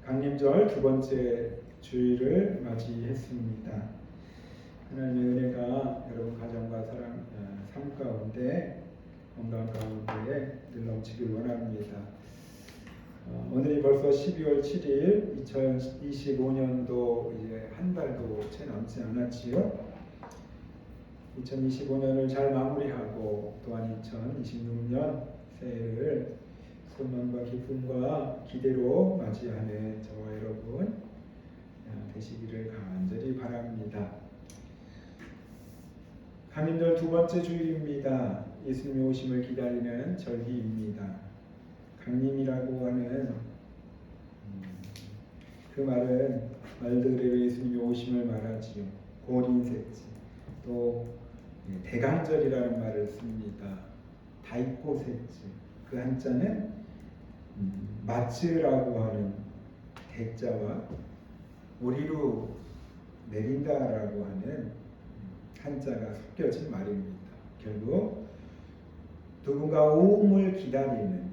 강림절 두 번째 주일을 맞이했습니다. 하나님의 은혜가 여러분 가정과 삶 가운데 건강 가운데 늘 넘치길 원합니다. 오늘이 벌써 12월 7일 2025년도 이제 한 달도 채 남지 않았지요. 2025년을 잘 마무리하고 또한 2026년 새해를 소망과 기쁨과 기대로 맞이하는 저와 여러분 되시기를 간절히 바랍니다. 강림절 두 번째 주일입니다. 예수님의 오심을 기다리는 절기입니다. 강림이라고 하는 그 말은 말들의 예수님의 오심을 말하지요. 고린셋지 또 대강절이라는 말을 씁니다. 다이코셋지 그 한자는 마츠라고 하는 대자와 우리로 내린다라고 하는 한자가 섞여진 말입니다. 결국 누군가 오심을 기다리는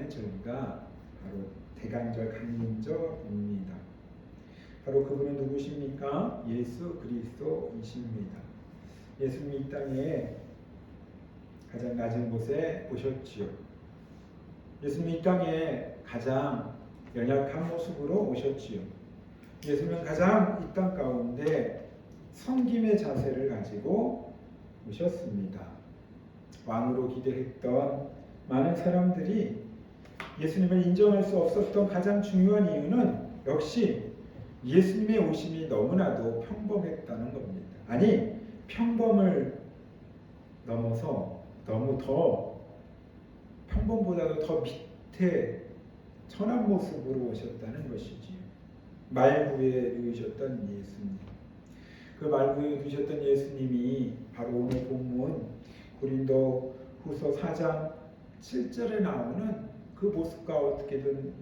절기가 바로 대강절 강림절입니다. 바로 그분은 누구십니까? 예수 그리스도이십니다. 예수님이 이 땅에 가장 낮은 곳에 오셨지요. 예수님이 이 땅에 가장 연약한 모습으로 오셨지요. 예수님은 가장 이 땅 가운데 섬김의 자세를 가지고 오셨습니다. 왕으로 기대했던 많은 사람들이 예수님을 인정할 수 없었던 가장 중요한 이유는 역시 예수님의 오심이 너무나도 평범했다는 겁니다. 아니, 평범을 넘어서 너무 더 평범보다도 더 밑에 천한 모습으로 오셨다는 것이지요. 말구에 누이셨던 예수님. 그 말구에 누이셨던 예수님이 바로 오늘 본문 고린도 후서 4장 7절에 나오는 그 모습과 어떻게든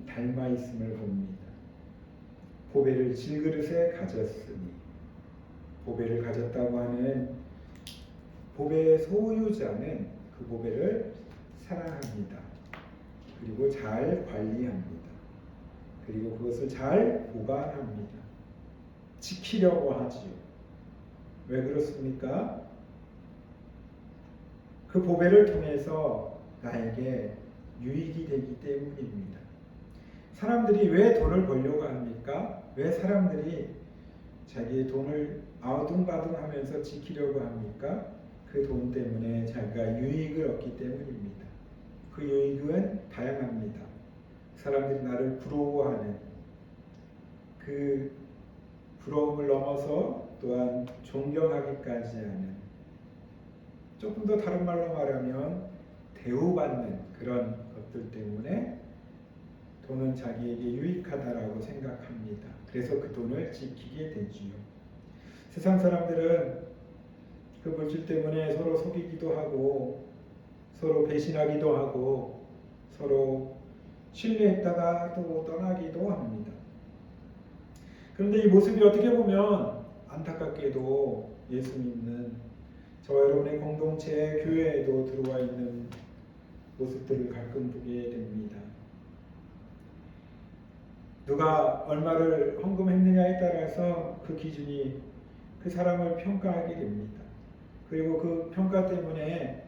닮아 있음을 봅니다. 보배를 질그릇에 가졌으니, 보배를 가졌다고 하는 보배의 소유자는 그 보배를 사랑합니다. 그리고 잘 관리합니다. 그리고 그것을 잘 보관합니다. 지키려고 하지요. 왜 그렇습니까? 그 보배를 통해서 나에게 유익이 되기 때문입니다. 사람들이 왜 돈을 벌려고 합니까? 왜 사람들이 자기의 돈을 아우둥바둥하면서 지키려고 합니까? 그 돈 때문에 자기가 유익을 얻기 때문입니다. 그 유익은 다양합니다. 사람들이 나를 부러워하는 그 부러움을 넘어서 또한 존경하기까지 하는, 조금 더 다른 말로 말하면 대우받는 그런 것들 때문에 돈은 자기에게 유익하다라고 생각합니다. 그래서 그 돈을 지키게 되지요. 세상 사람들은 그 물질 때문에 서로 속이기도 하고 서로 배신하기도 하고 서로 신뢰했다가 또 떠나기도 합니다. 그런데 이 모습이 어떻게 보면 안타깝게도 예수 믿는 저와 여러분의 공동체 교회에도 들어와 있는 모습들을 가끔 보게 됩니다. 누가 얼마를 헌금했느냐에 따라서 그 기준이 그 사람을 평가하게 됩니다. 그리고 그 평가 때문에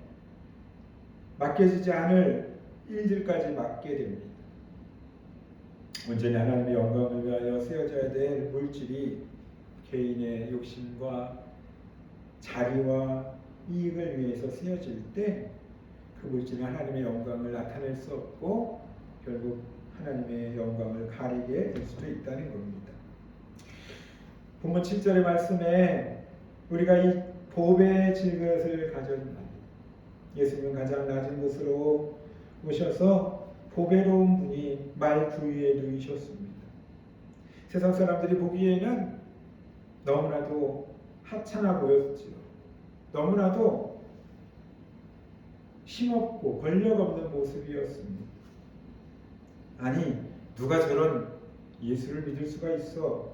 맡겨지지 않을 일들까지 맡게 됩니다. 온전히 하나님의 영광을 위하여 쓰여져야 될 물질이 개인의 욕심과 자리와 이익을 위해서 쓰여질 때 그 물질은 하나님의 영광을 나타낼 수 없고 결국 하나님의 영광을 가리게 될 수도 있다는 겁니다. 본문 7절의 말씀에 우리가 이 보배의 질그릇을 가졌나니, 예수님은 가장 낮은 곳으로 오셔서 보배로운 분이 말구 위에 누이셨습니다. 세상 사람들이 보기에는 너무나도 하찮아 보였지요. 너무나도 힘없고 권력 없는 모습이었습니다. 아니, 누가 저런 예수를 믿을 수가 있어?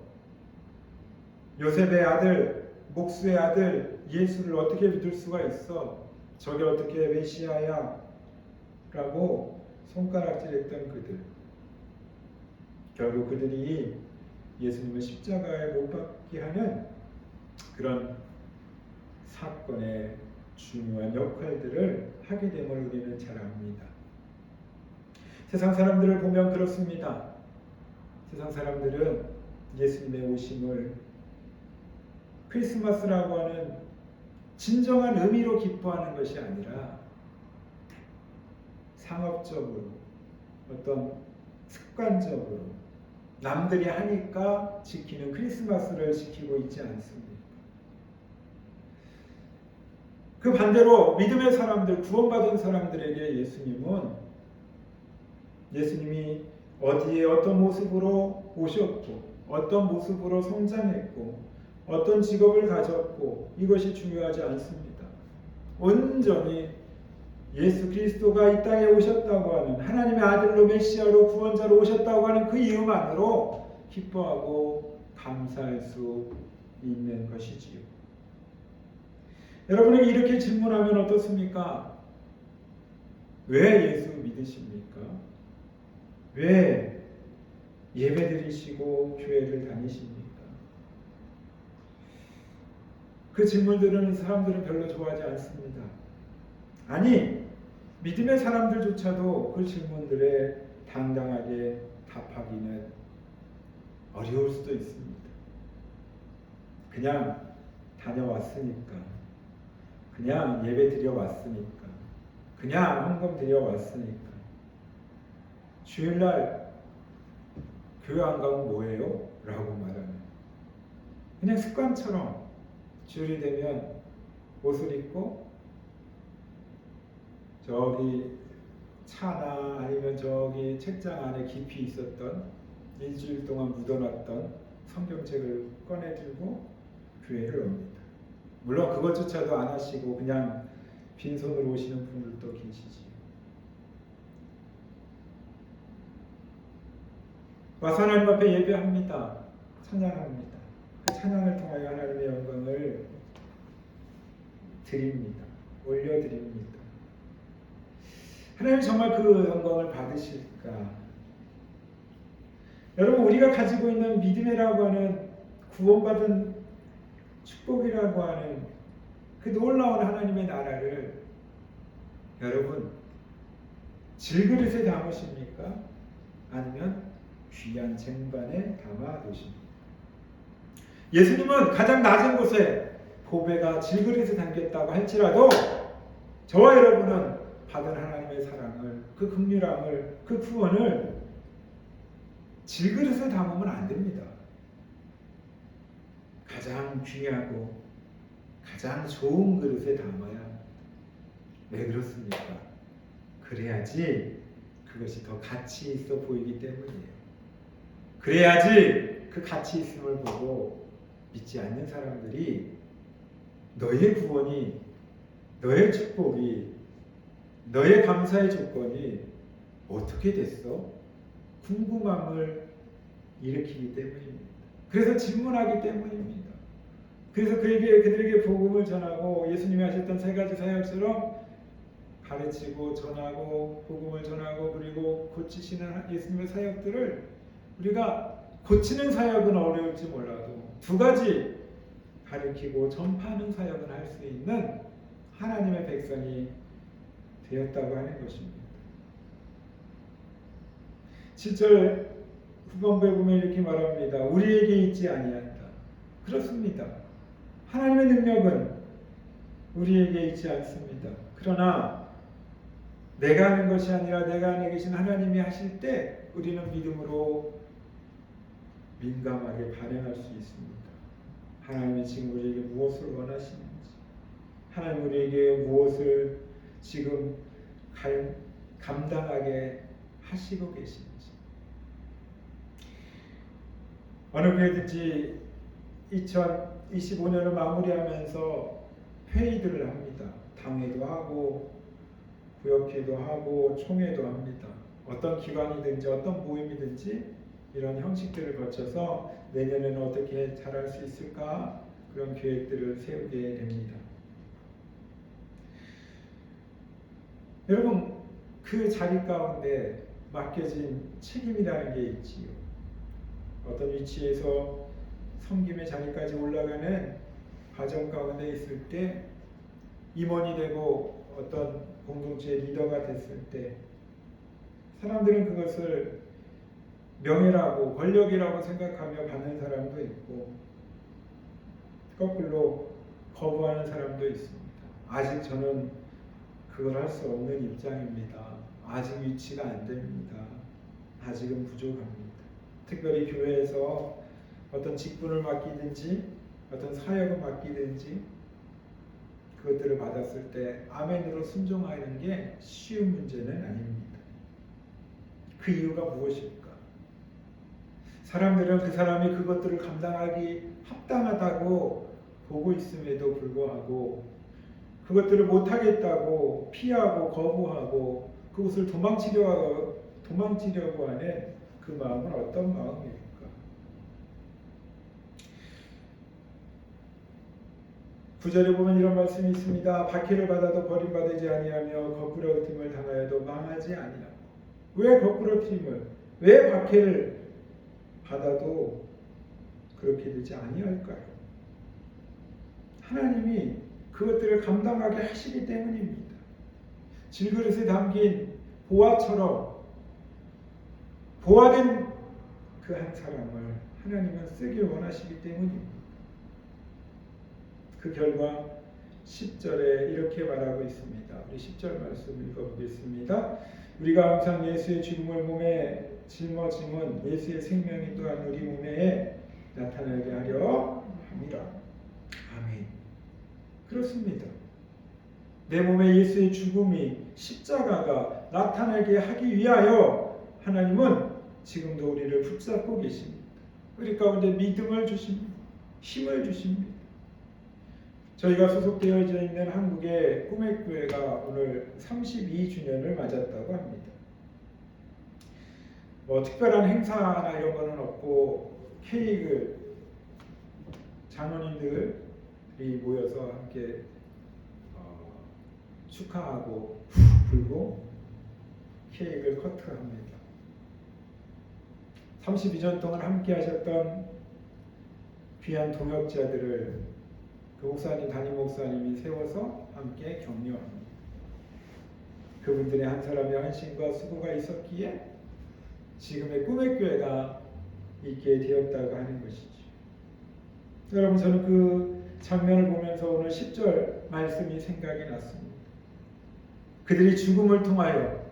요셉의 아들, 목수의 아들 예수를 어떻게 믿을 수가 있어? 저게 어떻게 메시아야? 라고 손가락질했던 그들. 결국 그들이 예수님을 십자가에 못 박게 하는 그런 사건의 중요한 역할들을 하게 됨을 우리는 잘 압니다. 세상 사람들을 보면 그렇습니다. 세상 사람들은 예수님의 오심을 크리스마스라고 하는 진정한 의미로 기뻐하는 것이 아니라 상업적으로, 어떤 습관적으로 남들이 하니까 지키는 크리스마스를 지키고 있지 않습니까? 그 반대로 믿음의 사람들, 구원받은 사람들에게 예수님이 어디에 어떤 모습으로 오셨고 어떤 모습으로 성장했고 어떤 직업을 가졌고 이것이 중요하지 않습니다. 온전히 예수 그리스도가 이 땅에 오셨다고 하는, 하나님의 아들로 메시아로 구원자로 오셨다고 하는 그 이유만으로 기뻐하고 감사할 수 있는 것이지요. 여러분에게 이렇게 질문하면 어떻습니까? 왜 예수 믿으십니까? 왜 예배드리시고 교회를 다니십니까? 그 질문들은 사람들은 별로 좋아하지 않습니다. 아니, 믿음의 사람들조차도 그 질문들에 당당하게 답하기는 어려울 수도 있습니다. 그냥 다녀왔으니까, 그냥 예배 드려왔으니까, 그냥 헌금 드려왔으니까, 주일날 교회 안 가면 뭐예요? 라고 말하는, 그냥 습관처럼 주일이 되면 옷을 입고 저기 차나 아니면 저기 책장 안에 깊이 있었던 일주일 동안 묻어놨던 성경책을 꺼내들고 교회를 옵니다. 물론 그것조차도 안 하시고 그냥 빈손으로 오시는 분들도 계시지요. 와서 하나님 앞에 예배합니다. 찬양합니다. 그 찬양을 통하여 하나님의 영광을 드립니다. 올려드립니다. 하나님 정말 그 영광을 받으실까? 여러분, 우리가 가지고 있는 믿음이라고 하는 구원받은 축복이라고 하는 그 놀라운 하나님의 나라를 여러분 질그릇에 담으십니까? 아니면 귀한 쟁반에 담아 두십니까? 예수님은 가장 낮은 곳에 보배가 질그릇에 담겼다고 할지라도 저와 여러분은 받은 하나님의 사랑을, 그 긍휼함을, 그 구원을 질그릇에 담으면 안 됩니다. 가장 귀하고 가장 좋은 그릇에 담아야. 왜 그렇습니까? 그래야지 그것이 더 가치 있어 보이기 때문이에요. 그래야지 그 가치 있음을 보고 믿지 않는 사람들이 너의 구원이, 너의 축복이, 너의 감사의 조건이 어떻게 됐어? 궁금함을 일으키기 때문입니다. 그래서 질문하기 때문입니다. 그래서 그들에게 복음을 전하고 예수님이 하셨던 세 가지 사역처럼 가르치고 전하고 복음을 전하고 그리고 고치시는 예수님의 사역들을 우리가 고치는 사역은 어려울지 몰라도 두 가지 가르치고 전파하는 사역은 할 수 있는 하나님의 백성이 되었다고 하는 것입니다. 7절 후반부에 보면 이렇게 말합니다. 우리에게 있지 아니한다. 그렇습니다. 하나님의 능력은 우리에게 있지 않습니다. 그러나 내가 하는 것이 아니라 내가 안에 계신 하나님이 하실 때 우리는 믿음으로 민감하게 반응할 수 있습니다. 하나님이 지금 우리에게 무엇을 원하시는지, 하나님 우리에게 무엇을 지금 감당하게 하시고 계신지. 어느 교회든지 2025년을 마무리하면서 회의들을 합니다. 당회도 하고 구역회도 하고 총회도 합니다. 어떤 기관이든지 어떤 모임이든지 이런 형식들을 거쳐서 내년에는 어떻게 잘할 수 있을까? 그런 계획들을 세우게 됩니다. 여러분, 그 자리 가운데 맡겨진 책임이라는 게 있지요. 어떤 위치에서 섬김의 자리까지 올라가는 과정 가운데 있을 때 임원이 되고 어떤 공동체의 리더가 됐을 때 사람들은 그것을 명예라고 권력이라고 생각하며 받는 사람도 있고 거꾸로 거부하는 사람도 있습니다. 아직 저는 그걸 할 수 없는 입장입니다. 아직 위치가 안 됩니다. 아직은 부족합니다. 특별히 교회에서 어떤 직분을 맡기든지 어떤 사역을 맡기든지 그것들을 받았을 때 아멘으로 순종하는 게 쉬운 문제는 아닙니다. 그 이유가 무엇일까? 사람들은 그 사람이 그것들을 감당하기 합당하다고 보고 있음에도 불구하고 그것들을 못하겠다고 피하고 거부하고 그것을 도망치려고 하는 그 마음은 어떤 마음입니까? 구절에 보면 이런 말씀이 있습니다. 박해를 받아도 버림받지 아니하며 거꾸러짐을 당하여도 망하지 아니하고. 왜 거꾸러짐을, 왜 박해를 받아도 그렇게 되지 아니할까요? 하나님이 그것들을 감당하게 하시기 때문입니다. 질그릇에 담긴 보화처럼 보화된 그 한 사람을 하나님은 쓰길 원하시기 때문입니다. 그 결과 10절에 이렇게 말하고 있습니다. 우리 10절 말씀 읽어보겠습니다. 우리가 항상 예수의 죽음을 몸에 짊어짐은 예수의 생명이 또한 우리 몸에 나타나게 하려 함이라. 아멘. 그렇습니다. 내 몸에 예수의 죽음이 십자가가 나타나게 하기 위하여 하나님은 지금도 우리를 붙잡고 계십니다. 우리 가운데 믿음을 주십니다. 힘을 주십니다. 저희가 소속되어 있는 한국의 꿈의 교회가 오늘 32주년을 맞았다고 합니다. 특별한 행사나 이런 거는 없고 케이크를 장로님들이 모여서 함께 축하하고 불고 케이크를 커트합니다. 32년 동안 함께 하셨던 귀한 동역자들을 그 목사님, 담임 목사님이 세워서 함께 격려합니다. 그분들의 한 사람의 헌신과 수고가 있었기에 지금의 꿈의 교회가 있게 되었다고 하는 것이죠. 여러분, 저는 그 장면을 보면서 오늘 10절 말씀이 생각이 났습니다. 그들이 죽음을 통하여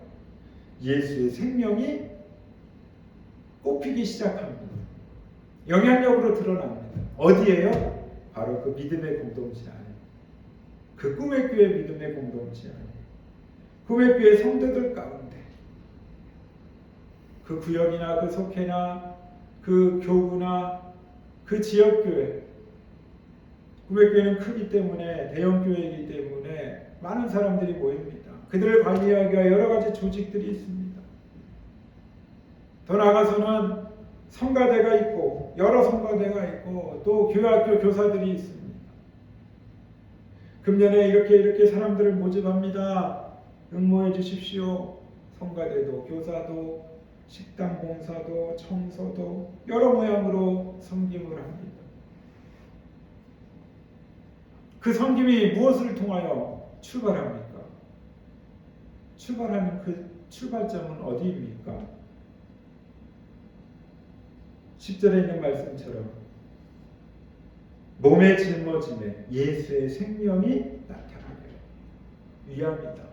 예수의 생명이 꽃피기 시작합니다. 영향력으로 드러납니다. 어디에요? 바로 그 믿음의 공동체 안에, 그 꿈의 교회 믿음의 공동체 안에, 꿈의 교회 성도들 가운데, 그 구역이나 그 속회나 그 교구나 그 지역교회, 꿈의 교회는 크기 때문에, 대형 교회이기 때문에 많은 사람들이 모입니다. 그들을 관리하기 위해 여러 가지 조직들이 있습니다. 더 나아가서는 성가대가 있고 여러 성가대가 있고 또 교회학교 교사들이 있습니다. 금년에 이렇게 사람들을 모집합니다. 응모해 주십시오. 성가대도 교사도 식당 봉사도 청소도 여러 모양으로 섬김을 합니다. 그 섬김이 무엇을 통하여 출발합니까? 출발하는 그 출발점은 어디입니까? 10절에 있는 말씀처럼 몸에 짊어짐에 예수의 생명이 나타나게 위함이다.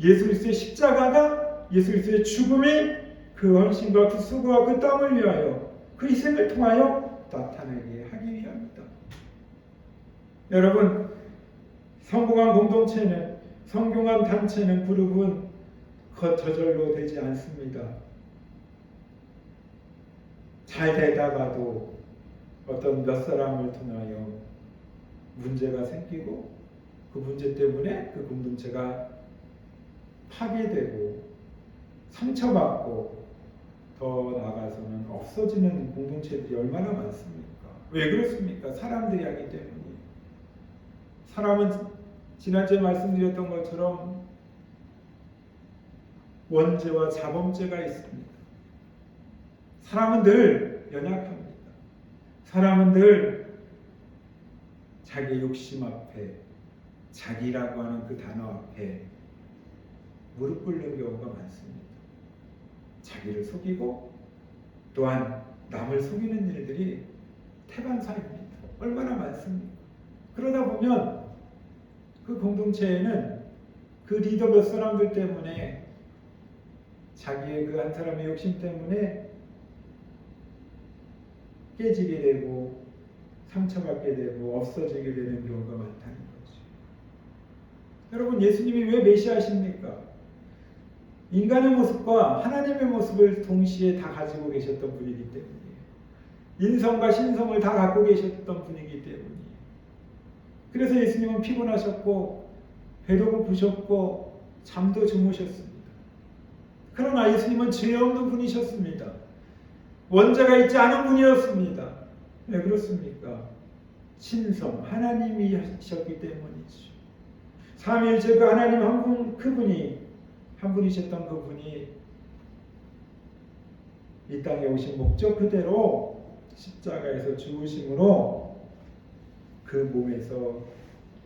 예수 그리스도의 십자가가, 예수 그리스도의 죽음이 그 헌신과 그 수고와 그 땀을 위하여 그 희생을 통하여 나타나게 하기 위함이다. 여러분, 성공한 공동체는, 성공한 단체는, 그룹은 저절로 되지 않습니다. 잘 되다가도 어떤 몇 사람을 통하여 문제가 생기고 그 문제 때문에 그 공동체가 파괴되고 상처받고 더 나아가서는 없어지는 공동체들이 얼마나 많습니까? 왜 그렇습니까? 사람들이 하기 때문이에요. 사람은 지난주에 말씀드렸던 것처럼 원죄와 자범죄가 있습니다. 사람은 늘 연약합니다. 사람은 늘 자기의 욕심 앞에, 자기라고 하는 그 단어 앞에 무릎 꿇는 경우가 많습니다. 자기를 속이고 또한 남을 속이는 일들이 태반사입니다. 얼마나 많습니까? 그러다 보면 그 공동체에는 그 리더 몇 사람들 때문에, 자기의 그 한 사람의 욕심 때문에 깨지게 되고 상처받게 되고 없어지게 되는 경우가 많다는 거죠. 여러분, 예수님이 왜 메시아십니까? 인간의 모습과 하나님의 모습을 동시에 다 가지고 계셨던 분이기 때문이에요. 인성과 신성을 다 갖고 계셨던 분이기 때문이에요. 그래서 예수님은 피곤하셨고 배도 고프셨고 잠도 주무셨습니다. 그러나 예수님은 죄 없는 분이셨습니다. 원죄가 있지 않은 분이었습니다. 왜 그렇습니까? 신성, 하나님이 하셨기 때문이죠. 삼위일체 그 하나님 한 분, 한 분이셨던 그분이 이 땅에 오신 목적 그대로 십자가에서 죽으심으로 그 몸에서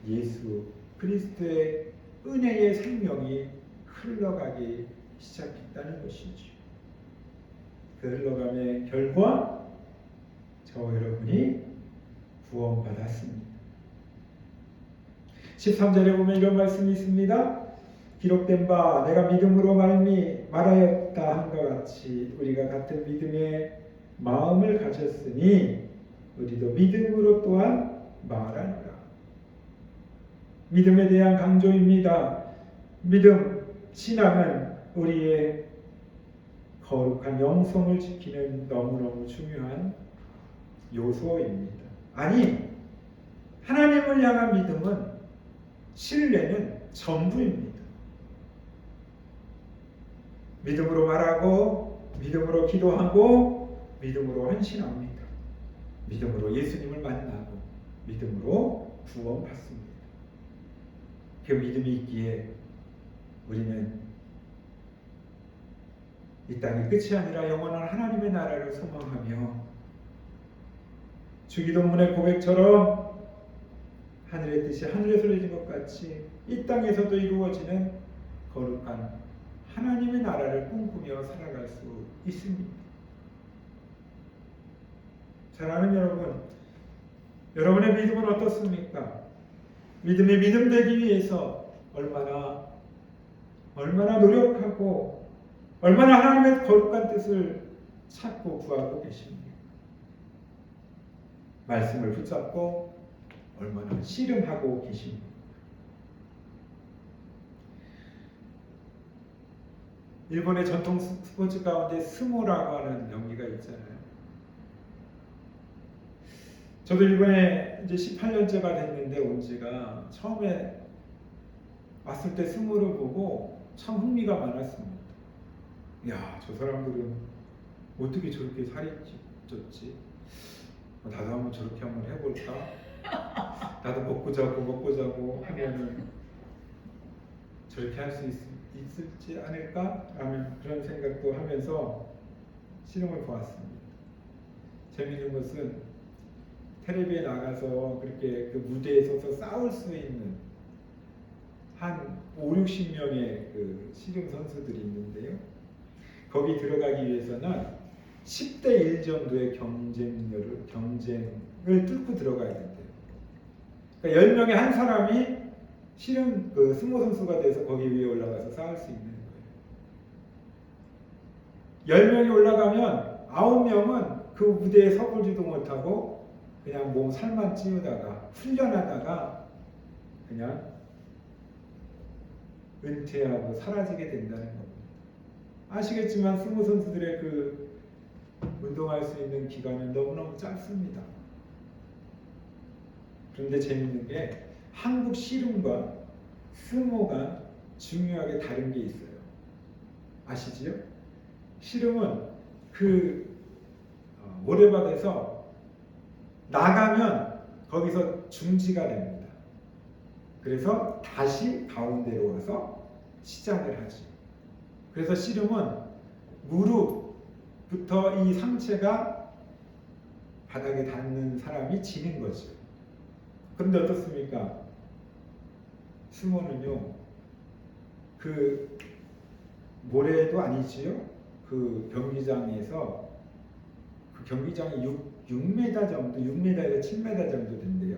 예수 그리스도의 은혜의 생명이 흘러가기 시작했다는 것이죠. 그 흘러감의 결과 저와 여러분이 구원받았습니다. 13절에 보면 이런 말씀이 있습니다. 기록된 바 내가 믿음으로 말하였다 한것 같이 우리가 같은 믿음의 마음을 가졌으니 우리도 믿음으로 또한 말하노라. 믿음에 대한 강조입니다. 믿음, 신앙은 우리의 거룩한 영성을 지키는 너무너무 중요한 요소입니다. 아니, 하나님을 향한 믿음은, 신뢰는 전부입니다. 믿음으로 말하고 믿음으로 기도하고 믿음으로 헌신합니다. 믿음으로 예수님을 만나고 믿음으로 구원받습니다. 그 믿음이 있기에 우리는 이 땅의 끝이 아니라 영원한 하나님의 나라를 소망하며 주기도문의 고백처럼 하늘의 뜻이 하늘에서 이루어진 것 같이 이 땅에서도 이루어지는 거룩한 하나님의 나라를 꿈꾸며 살아갈 수 있습니다. 사랑하는 여러분, 여러분의 믿음은 어떻습니까? 믿음이 믿음 되기 위해서 얼마나 노력하고 얼마나 하나님의 거룩한 뜻을 찾고 구하고 계십니까? 말씀을 붙잡고 얼마나 씨름하고 계십니까? 일본의 전통 스포츠 가운데 스모라고 하는 경기가 있잖아요. 저도 일본에 이제 18년째가 됐는데 온 지가 처음에 왔을 때 스모를 보고 참 흥미가 많았습니다. 야, 저 사람들은 어떻게 저렇게 살이 쪘지? 나도 한번 저렇게 한번 해볼까? 나도 먹고 자고 하면은 저렇게 할 수 있을지 않을까? 라는 그런 생각도 하면서 실험을 보았습니다. 재미있는 것은 텔레비에 나가서 그렇게 그 무대에 서서 싸울 수 있는 한 5, 60명의 그 씨름 선수들이 있는데요. 거기 들어가기 위해서는 10대 1 정도의 경쟁을 뚫고 들어가야 된대요. 그러니까 10명의 한 사람이 씨름 그 스모 선수가 돼서 거기 위에 올라가서 싸울 수 있는 거예요. 10명이 올라가면 9명은 그 무대에 서보지도 못하고 그냥 몸 살만 찌우다가 훈련하다가 그냥 은퇴하고 사라지게 된다는 겁니다. 아시겠지만 스모 선수들의 그 운동할 수 있는 기간은 너무너무 짧습니다. 그런데 재밌는 게 한국 씨름과 스모가 중요하게 다른 게 있어요. 아시지요? 씨름은 그 모래밭에서 나가면 거기서 중지가 됩니다. 그래서 다시 가운데로 와서 시작을 하죠. 그래서 씨름은 무릎부터 이 상체가 바닥에 닿는 사람이 지는 거죠. 그런데 어떻습니까? 스모는요, 그 모래도 아니지요. 그 경기장에서 그 경기장이 6m 정도, 6m에서 7m 정도 된대요.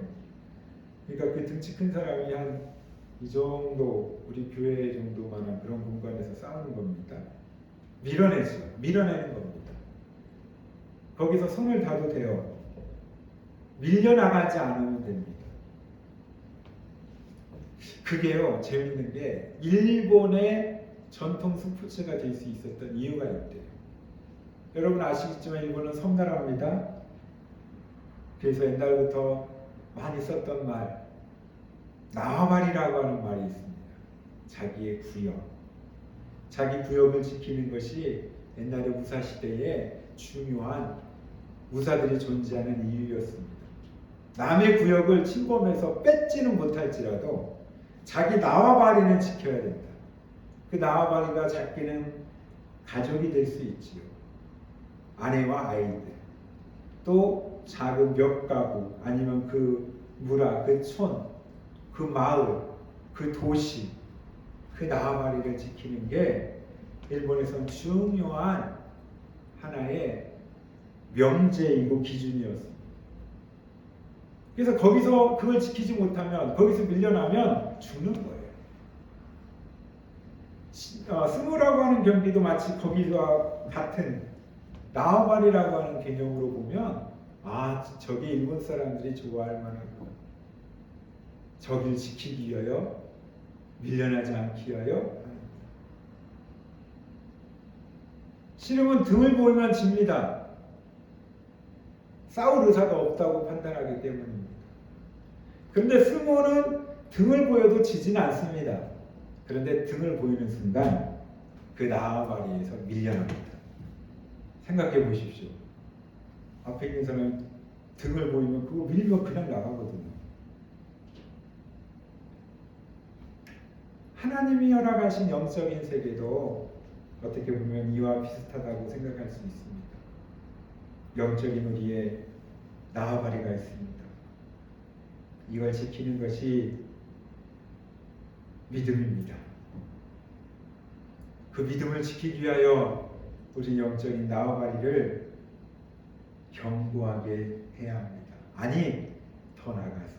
그러니까 그 등치 큰 사람이 한 이 정도, 우리 교회 정도만한 그런 공간에서 싸우는 겁니다. 밀어내는 겁니다. 거기서 손을 다도 돼요. 밀려나가지 않으면 됩니다. 그게요, 재밌는 게 일본의 전통 스포츠가 될 수 있었던 이유가 있대요. 여러분 아시겠지만 일본은 섬나라입니다. 그래서 옛날부터 많이 썼던 말, 나와바리라고 하는 말이 있습니다. 자기의 구역. 자기 구역을 지키는 것이 옛날의 무사시대에 중요한 무사들이 존재하는 이유였습니다. 남의 구역을 침범해서 뺏지는 못할지라도 자기 나와바리는 지켜야 된다. 그 나와바리가 작게는 가족이 될 수 있지요. 아내와 아이들, 또 작은 몇 가구, 아니면 그 무라, 그 촌, 그 마을, 그 도시, 그 나와바리를 지키는 게 일본에선 중요한 하나의 명제이고 기준이었습니다. 그래서 거기서 그걸 지키지 못하면, 거기서 밀려나면 죽는 거예요. 스모라고 하는 경기도 마치 거기와 같은 나와바리라고 하는 개념으로 보면, 아, 저게 일본 사람들이 좋아할 만하구나. 저기를 지키기 위하여, 밀려나지 않기 위하여. 씨름은 등을 보이면 집니다. 싸울 의사가 없다고 판단하기 때문입니다. 그런데 스모는 등을 보여도 지지는 않습니다. 그런데 등을 보이는 순간 그 나와바리에서 밀려납니다. 생각해 보십시오. 앞에 있는 사람이 등을 보이면 그거 밀면 그냥 나가거든요. 하나님이 허락하신 영적인 세계도 어떻게 보면 이와 비슷하다고 생각할 수 있습니다. 영적인 우리의 나와바리가 있습니다. 이걸 지키는 것이 믿음입니다. 그 믿음을 지키기 위하여 우리 영적인 나와바리를 견고하게 해야 합니다. 아니, 더 나가서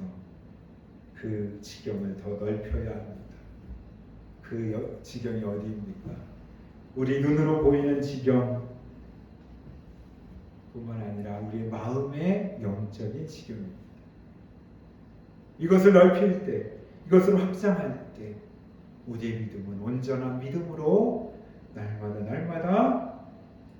그 지경을 더 넓혀야 합니다. 그 지경이 어디입니까? 우리 눈으로 보이는 지경 뿐만 아니라 우리의 마음의 영적인 지경입니다. 이것을 넓힐 때, 이것을 확장할 때 우리의 믿음은 온전한 믿음으로 날마다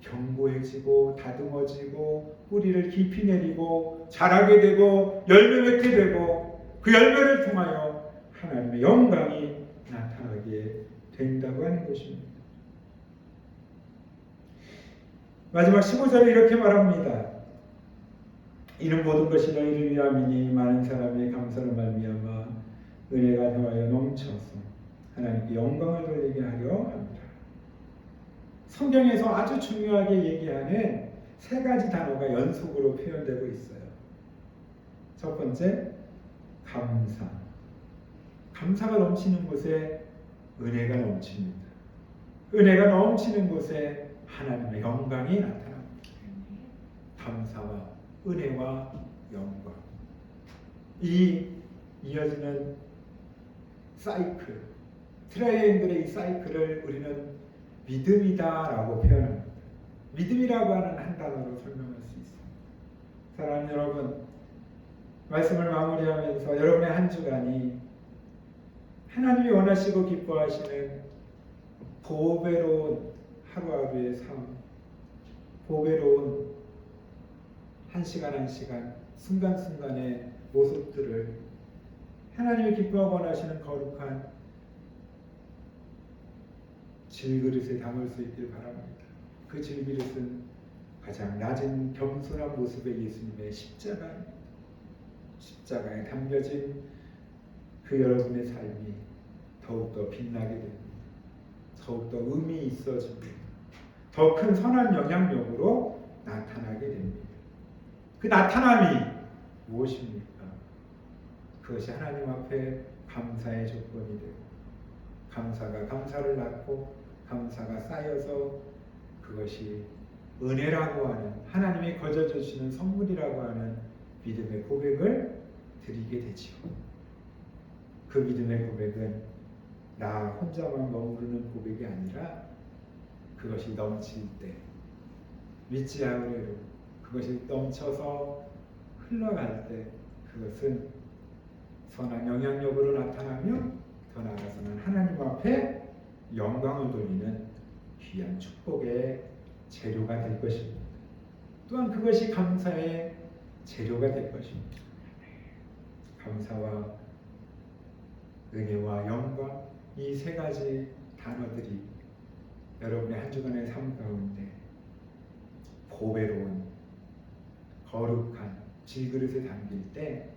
견고해지고 다듬어지고 뿌리를 깊이 내리고 자라게 되고 열매 맺게 되고 그 열매를 통하여 하나님의 영광이 나타나게 된다고 하는 것입니다. 마지막 15절에 이렇게 말합니다. 이는 모든 것이 너희를 위함이니 많은 사람의 감사로 말미암아 은혜가 더하여 넘쳐서 하나님께 영광을 돌리게 하려 합니다. 성경에서 아주 중요하게 얘기하는 세 가지 단어가 연속으로 표현되고 있어요. 첫 번째, 감사. 감사가 넘치는 곳에 은혜가 넘칩니다. 은혜가 넘치는 곳에 하나님의 영광이 나타납니다. 감사와 은혜와 영광. 이 이어지는 사이클, 트라이앵글의 이 사이클을 우리는 믿음이다라고 표현합니다. 믿음이라고 하는 한 단어로 설명할 수 있습니다. 사랑하는 여러분, 말씀을 마무리하면서 여러분의 한 주간이 하나님이 원하시고 기뻐하시는 보배로운 하루하루의 삶, 보배로운 한 시간 한 시간, 순간순간의 모습들을 하나님이 기뻐하고 원하시는 거룩한 질그릇에 담을 수 있길 바랍니다. 그 질그릇은 가장 낮은 겸손한 모습의 예수님의 십자가입니다. 십자가에 담겨진 그 여러분의 삶이 더욱더 빛나게 됩니다. 더욱더 의미 있어집니다. 더 큰 선한 영향력으로 나타나게 됩니다. 그 나타남이 무엇입니까? 그것이 하나님 앞에 감사의 조건이 되고 감사가 감사를 낳고 감사가 쌓여서 그것이 은혜라고 하는 하나님이 거저 주시는 선물이라고 하는 믿음의 고백을 드리게 되지요. 그 믿음의 고백은 나 혼자만 머무르는 고백이 아니라 그것이 넘칠 때 믿지 아우레로 그것이 넘쳐서 흘러갈 때 그것은 선한 영향력으로 나타나며 더 나아가서는 하나님 앞에 영광을 돌리는 귀한 축복의 재료가 될 것입니다. 또한 그것이 감사의 재료가 될 것입니다. 감사와 은혜와 영광 이 세 가지 단어들이 여러분의 한 주간의 삶 가운데 보배로운 거룩한 질그릇에 담길 때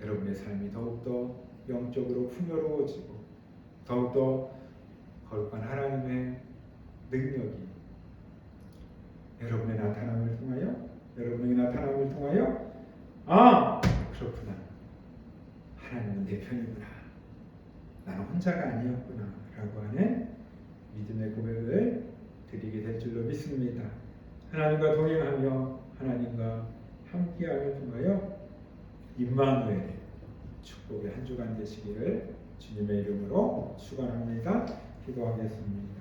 여러분의 삶이 더욱더 영적으로 풍요로워지고 더욱더 거룩한 하나님의 능력이 여러분의 나타남을 통하여 아 그렇구나 하나님은 내 편이구나 나는 혼자가 아니었구나 라고 하는 믿음의 고백을 드리게 될 줄로 믿습니다. 하나님과 동행하며 하나님과 함께하며 통하여 임마누엘의 축복의 한 주간 되시기를 주님의 이름으로 축원합니다. 기도하겠습니다.